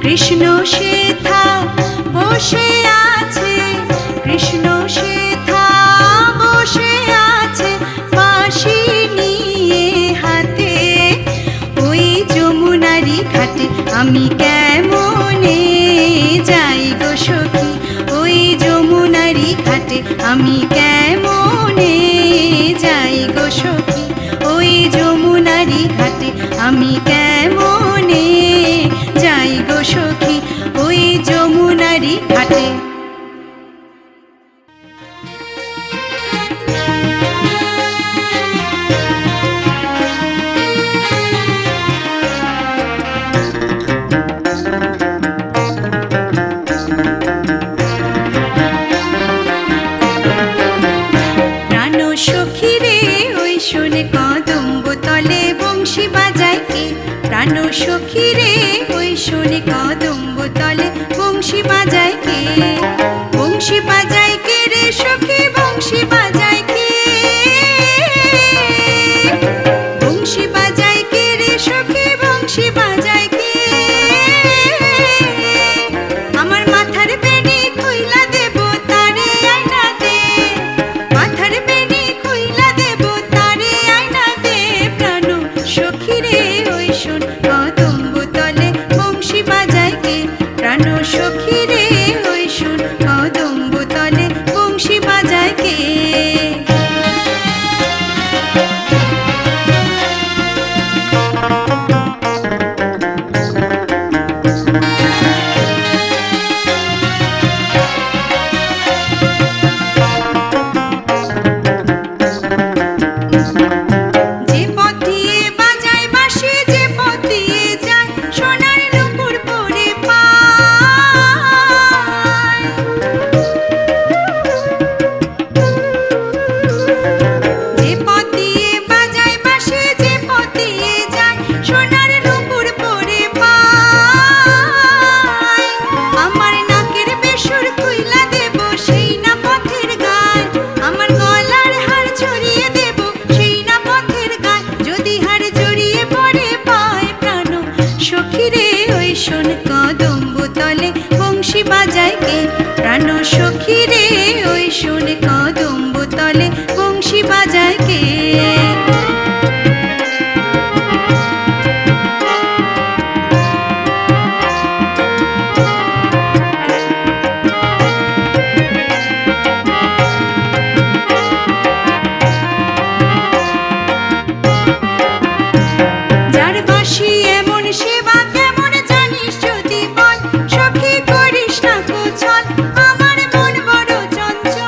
কৃষ্ণ সেথা বসে আছে, কৃষ্ণ সেথা বসে আছে বাঁশি নিয়ে হাতে। ওই যমুনারি ঘাটে আমি কেমনে যাই গো সখী, ওই যমুনারি ঘাটে আমি কেমনে যাই গো সখী, ওই যমুনারি ঘাটে আমি কেমনে যাই গো সখী, ওই যমুনারি ঘাটে। প্রাণ সখী রে ওই শোনে কদম্ব তলে বংশী বাজায় কে, প্রাণ সখী রে ওই শোনে কদম্ব তলে বংশী বাজায় শোন কদম্ব তলে বংশী বাজায় কে? প্রাণ সখী রে ওই শোন কদম্ব তলে বংশী বাজায় কে? যার বাঁশি এমন সেবা কেমন জানিস যদি বল, সখী করিস না কোছল, আমার মন বড় চঞ্চল।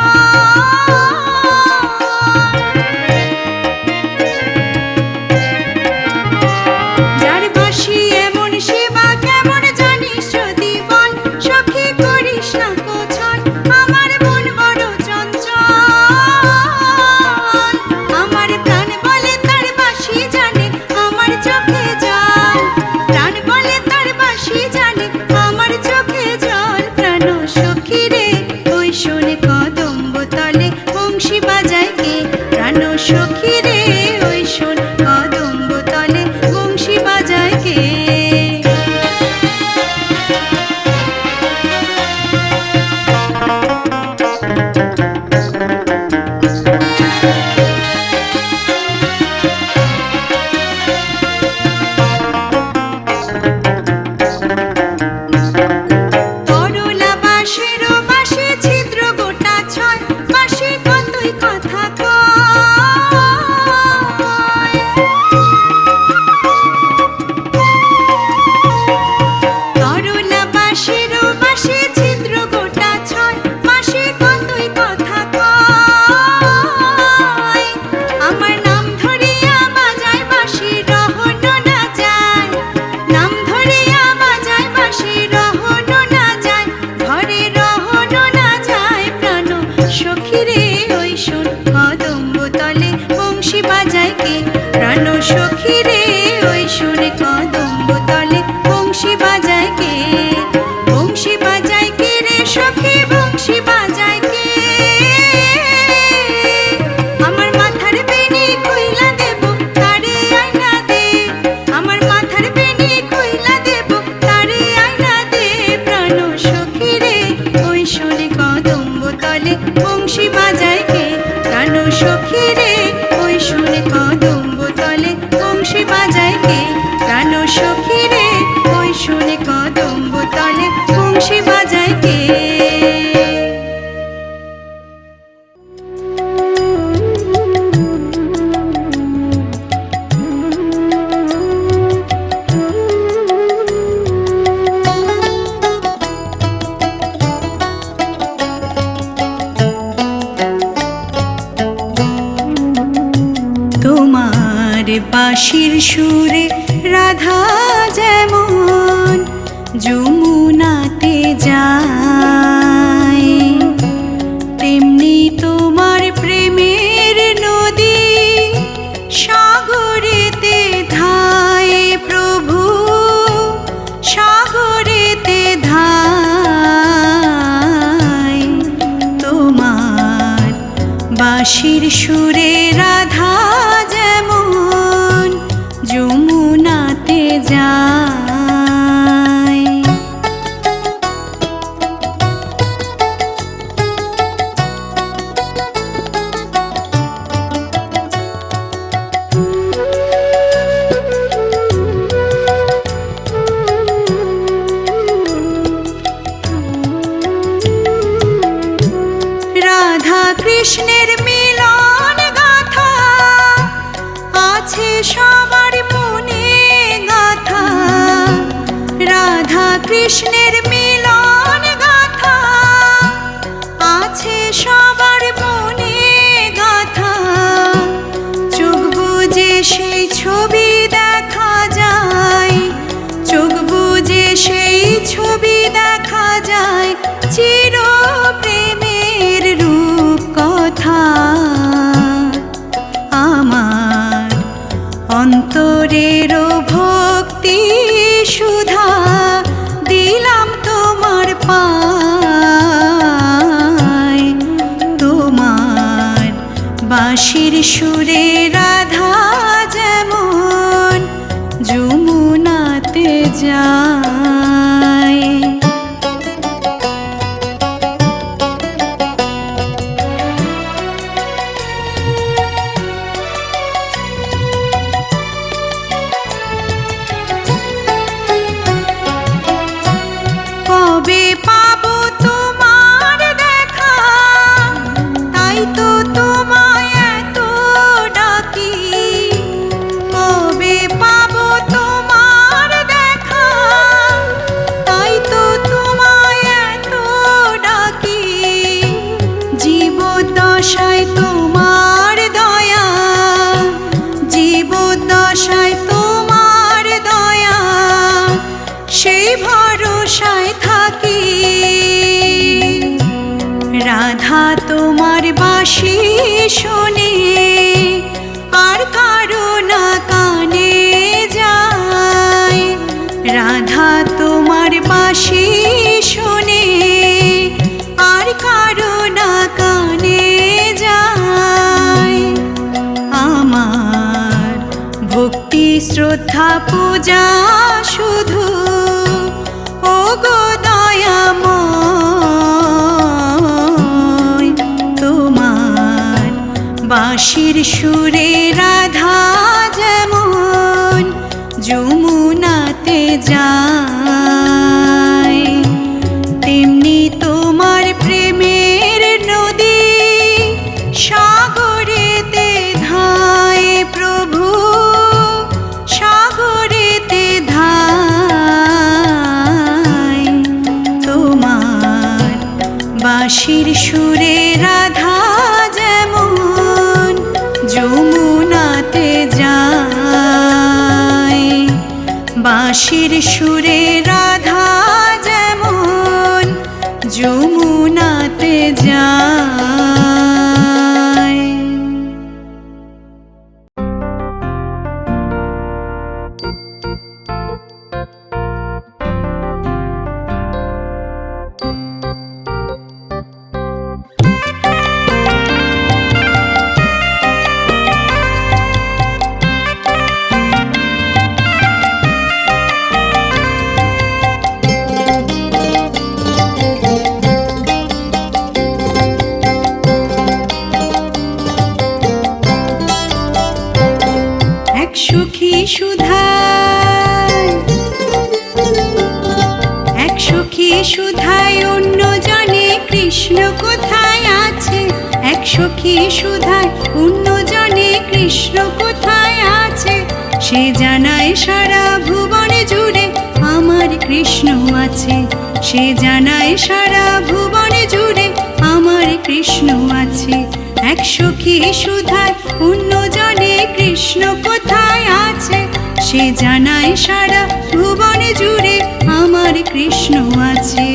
যার বাঁশি এমন সেবা কেমন জানিস যদি বল, সখী করিস না কোছল, আমার মন বড় চঞ্চল। আমার প্রাণ বলে তার বাঁশি জানে, আমার চোখে জল। প্রাণ বলে তার বাঁশি জানে, আমার চোখে জল। প্রাণ সখী রে ওই শোন কদম্ব তলে বংশী বাজায় কে? প্রাণ সখী রে ওই শোন কদম্ব তলে বংশী বাজায় কে? করলা বাঁশের বাঁশে ছিদ্র গোটা ছয়, বাঁশি কতই কথা কয়। করলা বাঁশের বাঁশে ছিদ্র গোটা ছয়, বাঁশি কতই কথা কয়। আমার নাম ধরিয়া বাজায় বাঁশি রহনো না যায়, নাম ধরিয়া বাজায় বাঁশি রহনো না যায়, ঘরে রহনো না যায়। প্রাণ সখী রে ওই শোন কদম্ব তলে বংশী বাজায় কে? প্রাণ সখী রে ওই শোন কদম্ব তলে বংশী বাজায় কে? বংশী বাজায় কে রে সখী, বংশী বাজায় কে? আমার মাথার বেনি খুইলা দেব তারে আয়না দে, আমার মাথার বেনি খুইলা দেব তারে আয়না দে। প্রাণ সখী রে ওই শোন কদম্ব তলে বংশী বাজায় কে? প্রাণ সখী রে ওই শোন কদম্ব তলে বংশী বাজায় কে? প্রাণ সখী রে ওই শোন কদম্ব তলে বংশী বাজায় কে? তোমার বাঁশির সুরে রাধা যেমন যমুনাতে যায়, তেমনি তোমার প্রেমের নদী সাগরেতে ধায় প্রভু, সাগরেতে ধায়। তোমার বাঁশির সুরে রাধা যেমন যমুনাতে যায়। রাধা কৃষ্ণের মিলন গাথা আছে সবার মনে গাথা, রাধা কৃষ্ণের মিলন গাথা আছে সবার মনে গাথা। চোখ বুজে সেই ছবি দেখা যায়, চোখ বুজে সেই ছবি দেখা যায়, চির প্রেমের রূপ কথা। আমার অন্তরের ভক্তি সুধা দিলাম তোমার পায়, তোমার বাঁশির সুরে রাধা যেমন যমুনাতে যায়। সেই ভরসায় থাকি। রাধা তোমার বাঁশি শুনে আর কারো না কানে যায়। রাধা তোমার বাঁশি শুনে আর কারো না কানে যায়। আমার ভক্তি শ্রদ্ধা পূজা শুধু ও গো দয়াময়, তোমার বাঁশির সুরে রাধা যেমন যমুনাতে যায়, তেমনি তোমার প্রেমের নদী সাগরেতে ধায় প্রভু, সাগরেতে ধায়। তোমার বাঁশির সুরে রাধা যেমন যমুনাতে যায়, বাঁশির সুরে রাধা যেমন যমুনাতে যায়। সখী সুধায়, এক সখী সুধায় অন্য জনে কৃষ্ণ কোথায় আছে। এক সখী সুধায় অন্য জনে কৃষ্ণ কোথায় আছে। সে জানায় সারা ভুবনে জুড়ে আমার কৃষ্ণ আছে। সে জানায় সারা ভুবনে জুড়ে আমার কৃষ্ণ আছে। এক সখী সুধায় অন্য জনে কৃষ্ণ কোথায় আছে। সে জানায় সারা ভুবনে জুড়ে আমার কৃষ্ণ আছে।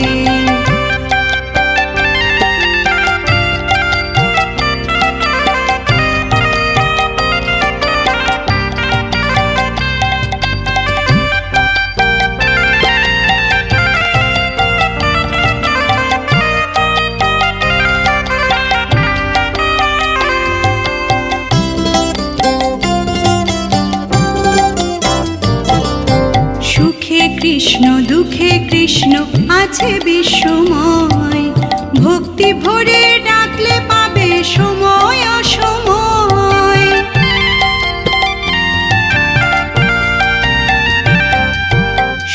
কৃষ্ণ দুঃখে কৃষ্ণ আছে বিশ্বময়। ভক্তি ভরে ডাকলে পাবে সময় অসময়।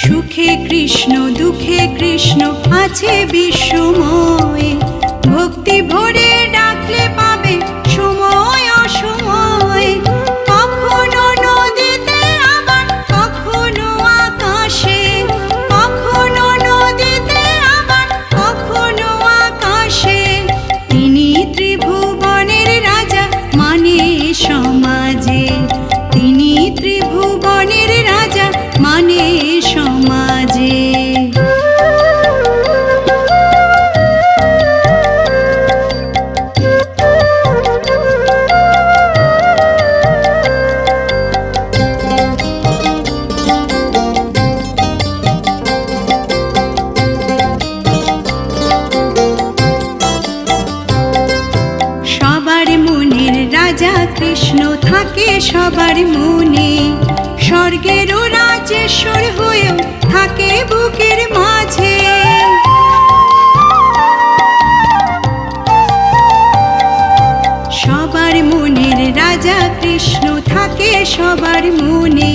সুখে কৃষ্ণ দুঃখে কৃষ্ণ আছে বিশ্বময়। ভক্তি ভরে ডাকলে পাবে সময় অসময়। কখনো নদীতে আবার কখনো আকাশে, কখনো নদীতে আবার কখনো আকাশে। তিনি ত্রিভুবনের রাজা মানে সমাজে। তিনি ত্রিভুবনের রাজা মানে সমাজে। কৃষ্ণ থাকে সবার মনে। স্বর্গেরও রাজেশ্বর হয়েও থাকে বুকের মাঝে। সবার মনের রাজা কৃষ্ণ থাকে সবার মনে।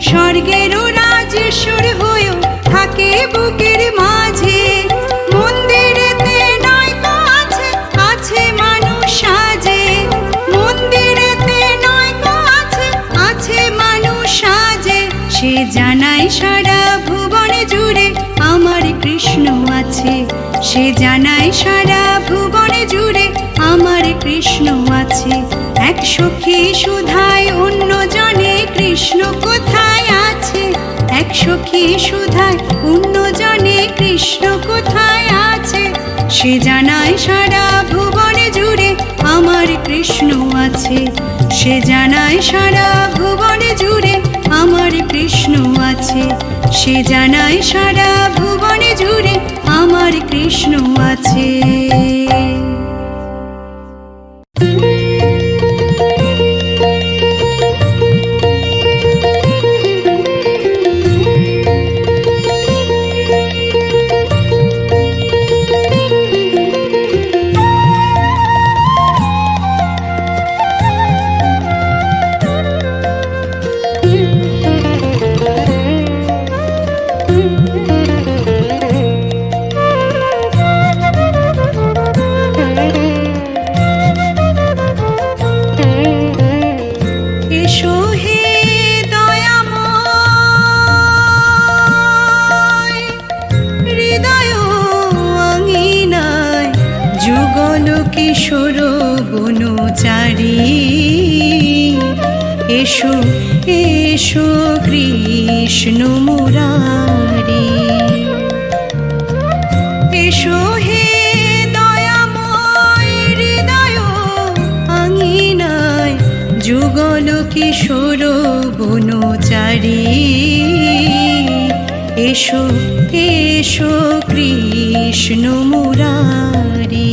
স্বর্গেরও রাজেশ্বর হয়েও থাকে বুকের মাঝে। মন্দিরেতে নয়তো আছে আছে মানুষ সাজে। মন্দিরেতে নয়তো আছে আছে মানুষ সাজে। সে জানায় সারা ভুবনে জুড়ে আমার কৃষ্ণ আছে। সে জানায় সারা ভুবনে জুড়ে আমার কৃষ্ণ আছে। এক সখী সুধায় অন্য জনে কৃষ্ণ কোথায় আছে। এক সখী সুধায় অন্যজনে কৃষ্ণ কোথায় আছে, সে জানায় সারা ভুবনে জুড়ে আমার কৃষ্ণ আছে। সে জানায় সারা ভুবনে জুড়ে আমার কৃষ্ণ আছে। সে জানায় সারা ভুবনে জুড়ে আমার কৃষ্ণ আছে। কিশোর বনচারী এসো এসো কৃষ্ণ মুরারি। এসো হে দয়াময় হৃদয় আঙিনায় যুগল কিশোর বনচারী। এসো এসো কৃষ্ণ মুরারি।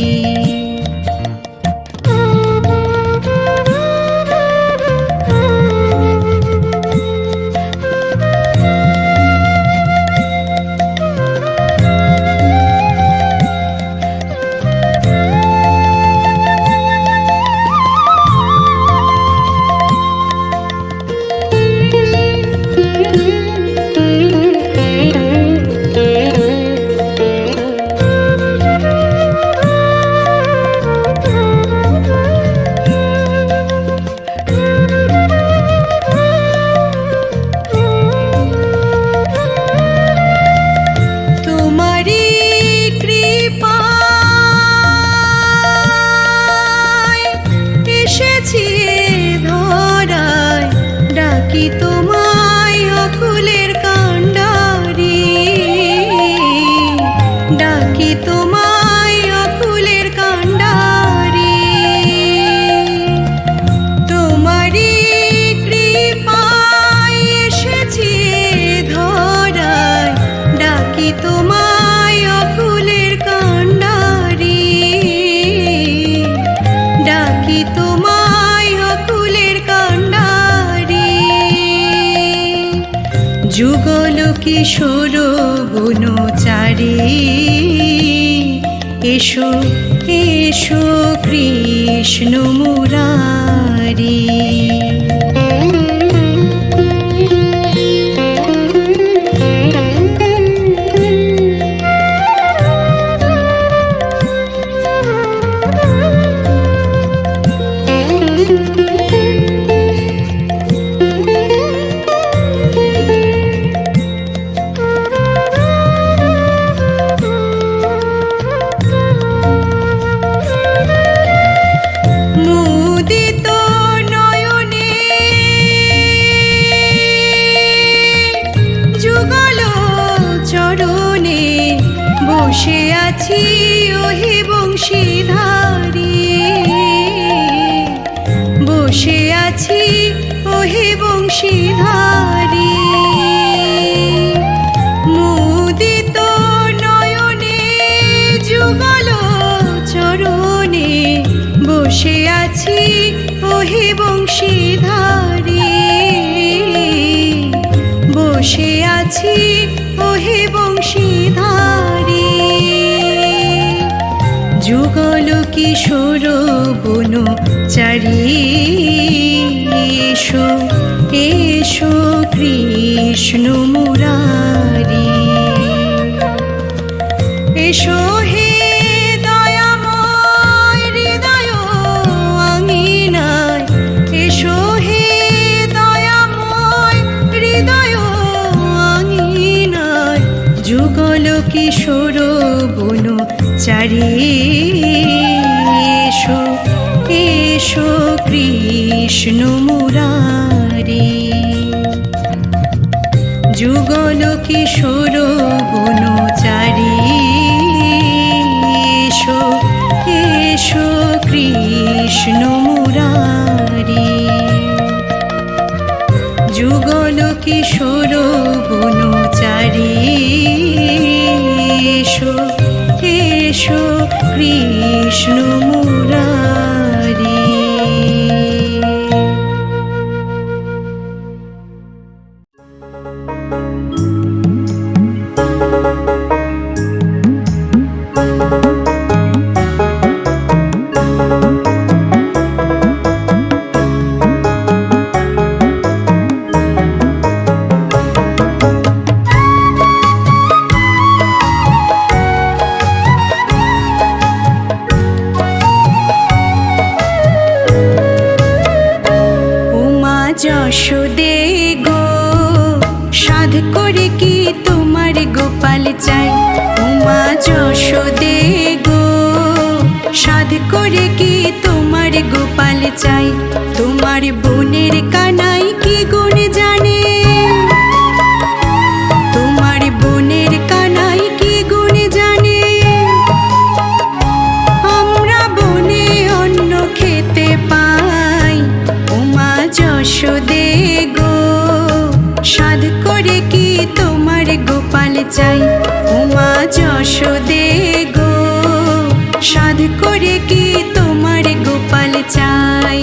যুগল কিশোর বনচারী এসো এসো কৃষ্ণ মুরারি। বসে আছি ওহে বংশীধারী, বসে আছি ওহে বংশীধারী। মুদিত নয়নে যুগল চরণে বসে আছি ওহে বংশীধারী, বসে আছি ওহে বংশীধারী। যুগল কিশোর বনচারী এসো এসো কৃষ্ণ মুরারি। এসো হে দয়াময় হৃদয় আঙিনায়, এসো হে দয়াময় হৃদয় আঙিনায় যুগল কিশোর বনচারী। এসো এসো কৃষ্ণ মুরারি। যুগল কিশোর বনচারী এসো এসো কৃষ্ণ মুরারি যুগল কিশোর বনচারী এসো এসো কৃষ্ণ মুরারি। যশোদে গো সাধ করে কি তোমার গোপাল চাই, উমা যশোদে গো সাধ করে কি তোমার গোপাল চাই। তোমার বোনের কানাই কি গুণ জানে, তোমার বোনের কানাই কি গুণ জানে। আমরা বনে অন্ন খেতে পাই, উমা যশোদে গো সাধ করে কি তোমার গোপাল চাই। উমা যশোদে গো সাধ করে কি তোমার গোপাল চাই।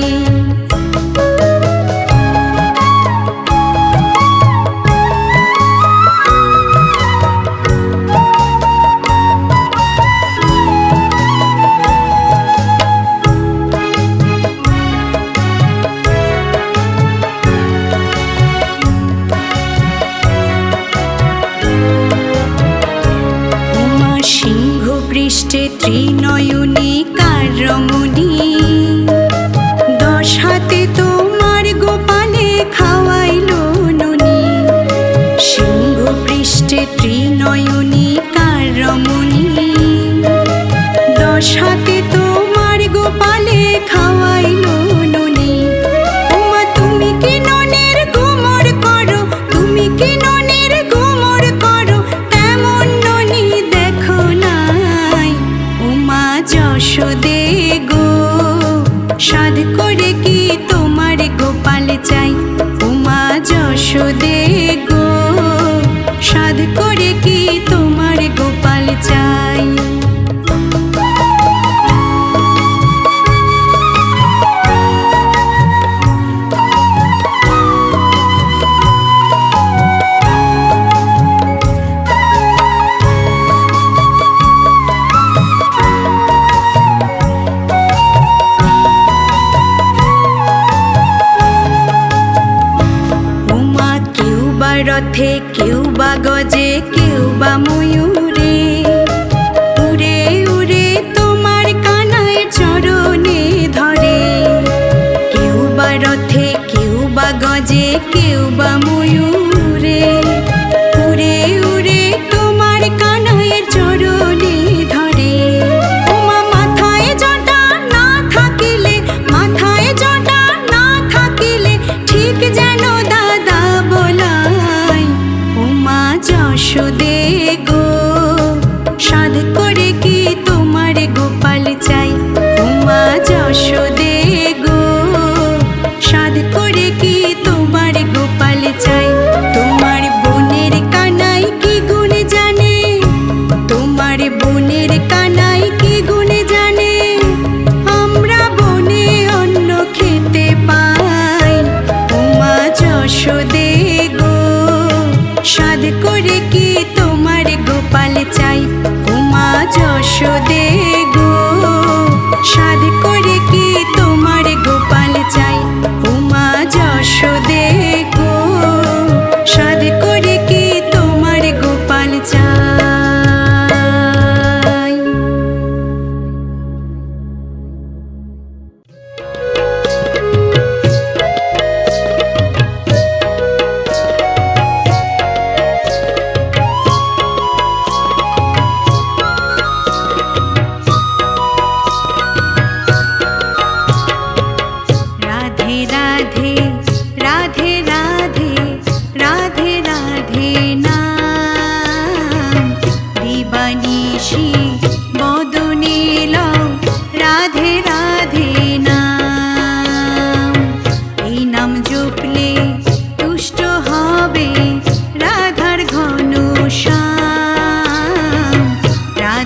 পৃষ্ঠে ত্রিনয়নী কার রমণী, 10 হাতে তোমার গোপালে খাওয়াইলো ননি। সিংহ পৃষ্ঠে ত্রিনয়নী কার রমণী, 10 হাতে তোমার গোপালে খাওয়াইলো ননি। ওমা তুমি কি ননের গোমর করো, তুমি কি ননের গোমর করো, তেমন ননি দেখো না। যশোদে গো সাধ করে কি তোমার গোপাল চাই। উমা যশোদে গো সাধ করে কি তোমার গোপাল চাই। রথে কেউ বা গজে কেউ বা ময়ূরে, উড়ে উড়ে তোমার কানায় চরণে ধরে। কেউ বা রথে কেউ বা গজে কেউ বা ময়ূরে, উড়ে উড়ে তোমার কানায় চরণে ধরে। ওমা মাথায় জটা না থাকিলে, মাথায় জটা না থাকিলে ঠিক যেন দাদা বলা। যশোদে গো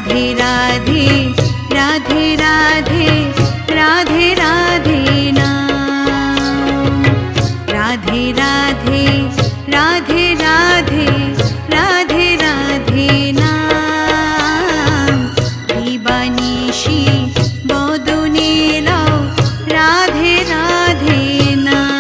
রাধে রাধে রাধে রাধে রাধে রাধে নাম রাধে রাধে রাধে রাধে রাধে রাধে নাম দিবানিশি বদনে লাও রাধে রাধে নাম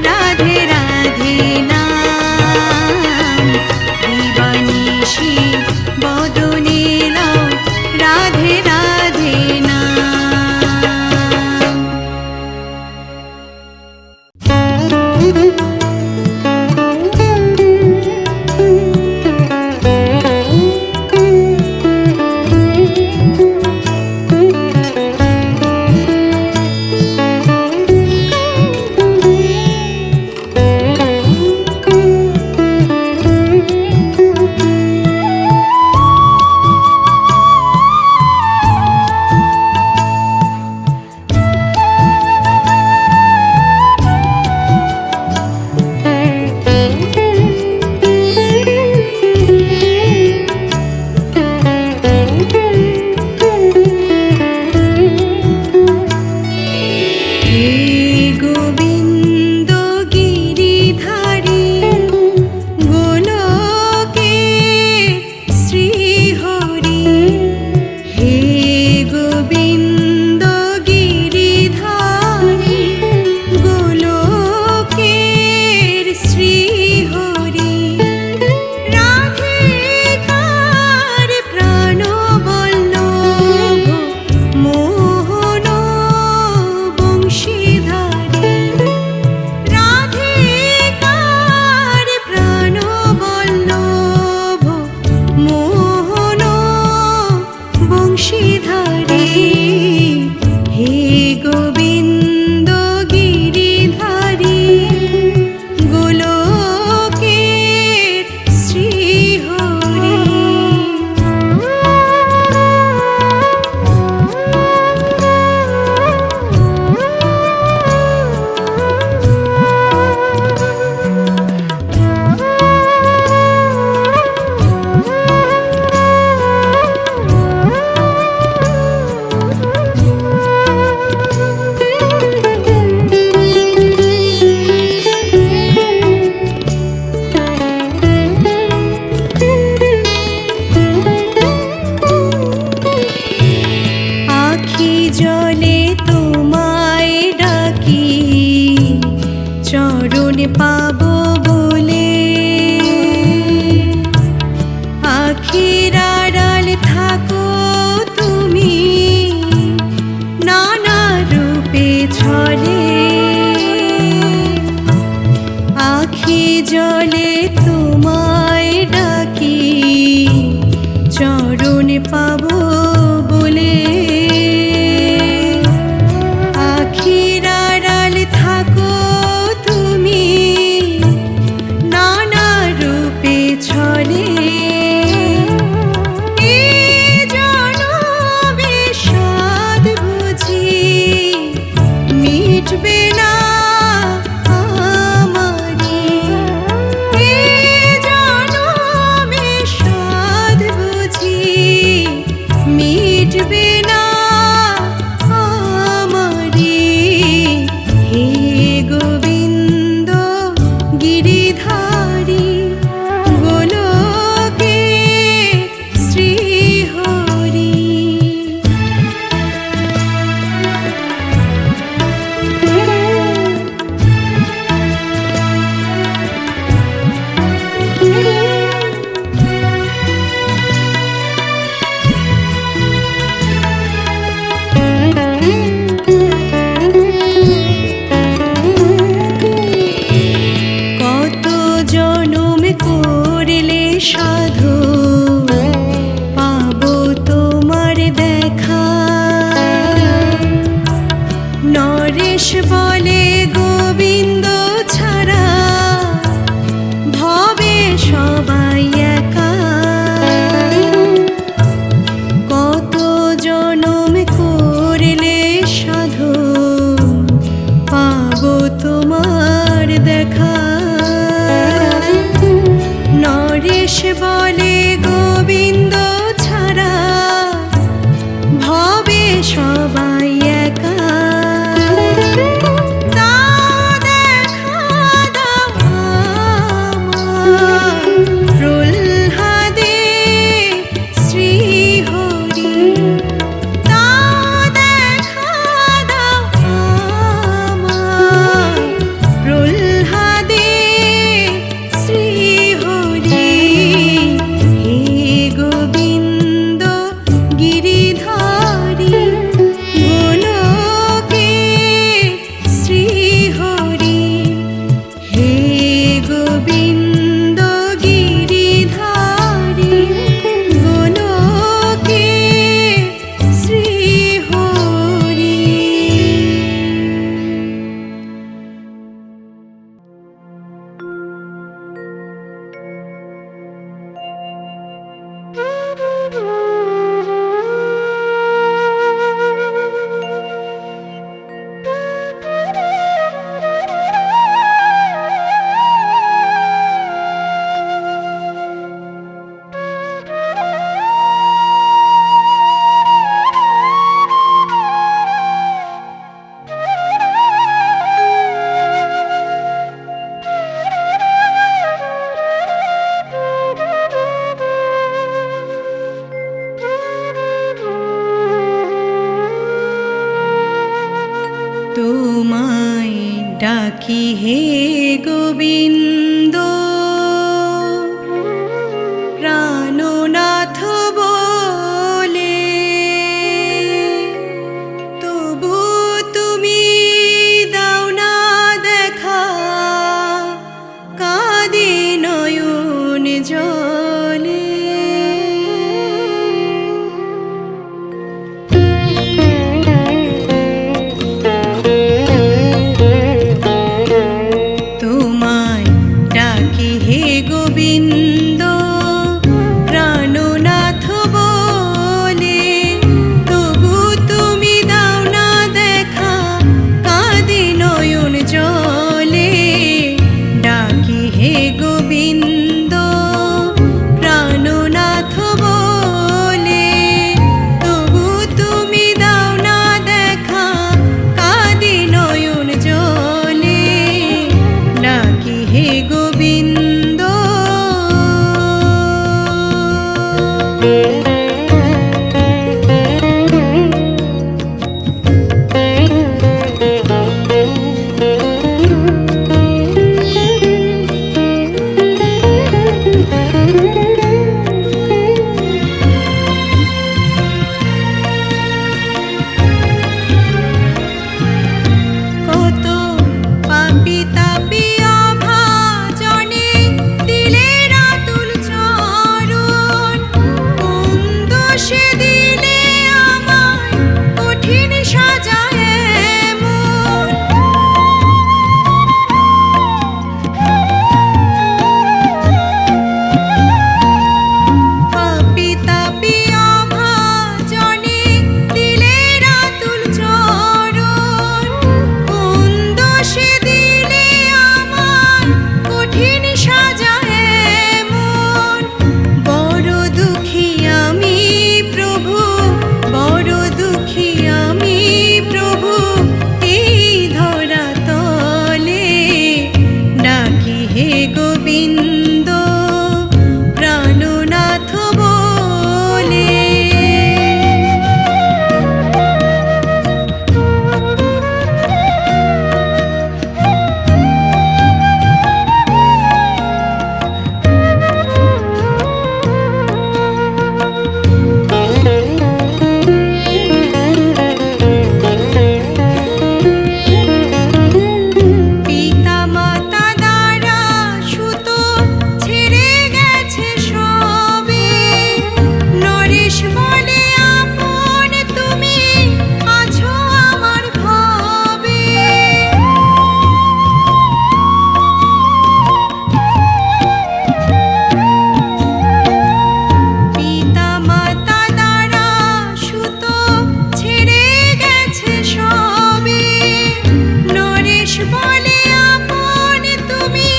রাধে রাধে নাম দিবানিশি চরণ পাবো বলে আখির আড়াল থাকো তুমি নানা রূপে ছলে মিটবে না আমারি এ জনমে সাধ বুঝি মিটবে না আমারি হে গোবিন্দ গিরিধারী গোলকে শ্রীহরি কত জনম করলে সাধু পাবো তোমার দেখা নরেশ বলে গোবিন্দ ছাড়া ভবে সবাই একা কত জনম করলে সাধু পাবো তোমার দেখা নরেশ বলে গোবিন্দ ছাড়া ভবে সবাই একা দাও দেখা দাও আমার প্রহ্লাদে শ্রীহরি দাও দেখা দাও আমার প্রহ্লাদে শ্রীহরি হে গোবিন্দ গিরিধারী গোলকে শ্রীহরি হে গোবিন্দ গিরিধারী গোলকে শ্রীহরি তোমায় ডাকি হে গোবিন্দ প্রাণনাথ বলে তবু তুমি দাও না দেখা কাঁদে নয়ন জলে তোমায় ডাকি হে গোবিন্দ প্রাণনাথ বলে তবু তুমি দাও না দেখা কাঁদে নয়ন জলে ডাকি হে গোবিন্দ প্রাণনাথ বলে তবু তুমি দাও না দেখা কাঁদে নয়ন জলে ডাকি হে গোবিন্দ দোষে দিলে আমায় কঠিন সাজায় এমন। পাপী তাপী অভাজনে দিলে রাতুল চরণ, কোন দোষে দিলে আমায় কঠিন সাজায় এমন। বড় দুঃখী আমি প্রভু, বড় দুঃখী আমি প্রভু, এই ধরা তলে ডাকি হে গোবিন্দ প্রাণনাথ বলে। পিতা মাতা দ্বারা সুত ছেড়ে গেছে সবে, নরেশ বলে আপন তুমি আছো আমার ভবে। পিতা মাতা দ্বারা সুত ছেড়ে গেছে সবে, নরেশ বলে আপন তুমি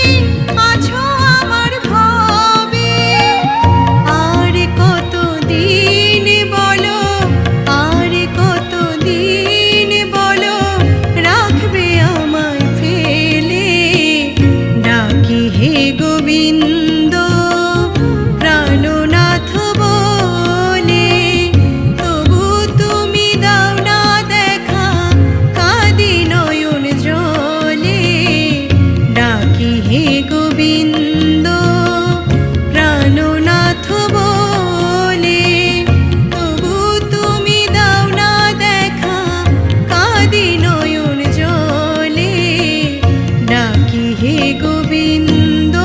আছো আমার ভবে। আর কত দিন বলো, আর কত দিন বলো রাখবে আমায় ফেলে, ডাকি হে গোবিন্দ প্রাণনাথ বলে। তবু তুমি দাও না দেখা, কাঁদি নয়ন জলে, ডাকি হে গোবিন্দ প্রাণনাথ বলে। তবু তুমি দাও না দেখা, কাঁদি নয়ন জলে, ডাকি হে গোবিন্দ।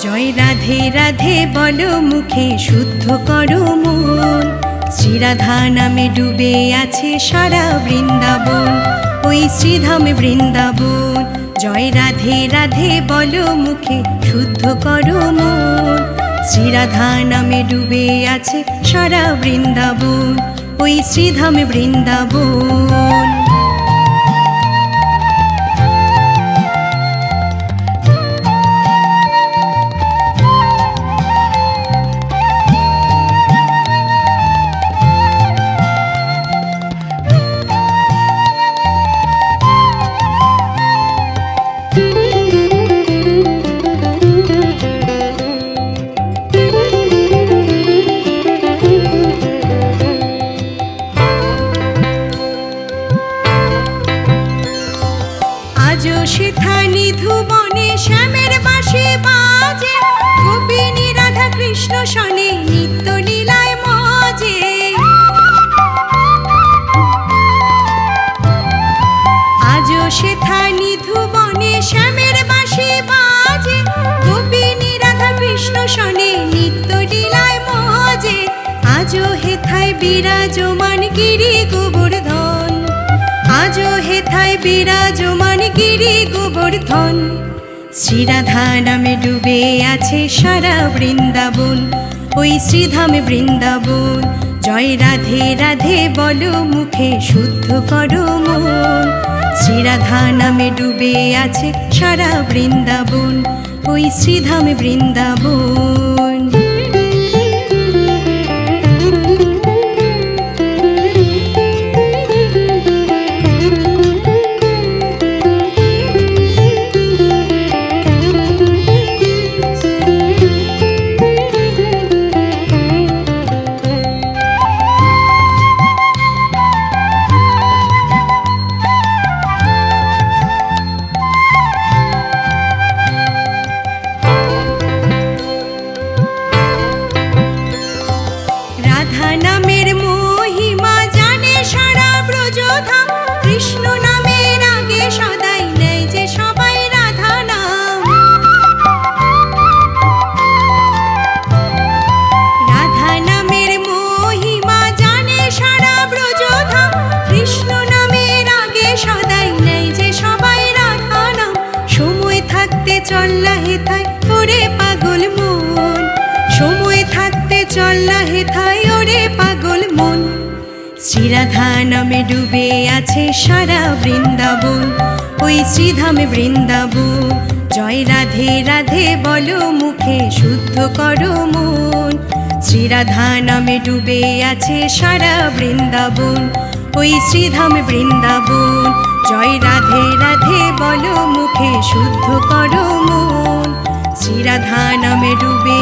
জয় রাধে রাধে বলো মুখে, শুদ্ধ করো মন। শ্রীরাধা নামে ডুবে আছে সারা বৃন্দাবন, ওই শ্রীধামে বৃন্দাবন। জয় রাধে রাধে বলো মুখে, শুদ্ধ করো মন। শ্রীরাধা নামে ডুবে আছে সারা বৃন্দাবন, ওই শ্রীধামে বৃন্দাবন। আজও সেথা নিধু বনে শ্যামের বাঁশি বাজে, গোপিনী রাধা কৃষ্ণ শনে নিত্য লীলায় মজে। আজও সেথা নিধু বনে শ্যামের বাঁশি বাজে, গোপিনী রাধা কৃষ্ণ শনে নিত্য লীলায় মজে। আজও হেথায় বিরাজমান গিরি গোবর্ধন, আজও হেথায় বিরাজমান গিরি গোবর্ধন। শ্রীরাধা নামে ডুবে আছে সারা বৃন্দাবন, ওই শ্রীধামে বৃন্দাবন। জয় রাধে রাধে বলো মুখে, শুদ্ধ করো মন। শ্রীরাধা নামে ডুবে আছে সারা বৃন্দাবন, ওই শ্রীধামে বৃন্দাবন। থাকতে চল না হেথায় ওরে পাগল মন, সময় থাকতে চল না হেথায় ওরে পাগল মন। শ্রীরাধা নামে ডুবে আছে সারা বৃন্দাবন, ওই শ্রীধামে বৃন্দাবন। জয় রাধে রাধে বলো মুখে শুদ্ধ করো মন, শ্রীরাধা নামে ডুবে আছে সারা বৃন্দাবন, ওই শ্রীধামে বৃন্দাবন। জয় রাধে রাধে বলো মুখে শুদ্ধ করো মন, শ্রীরাধা নামে ডুবে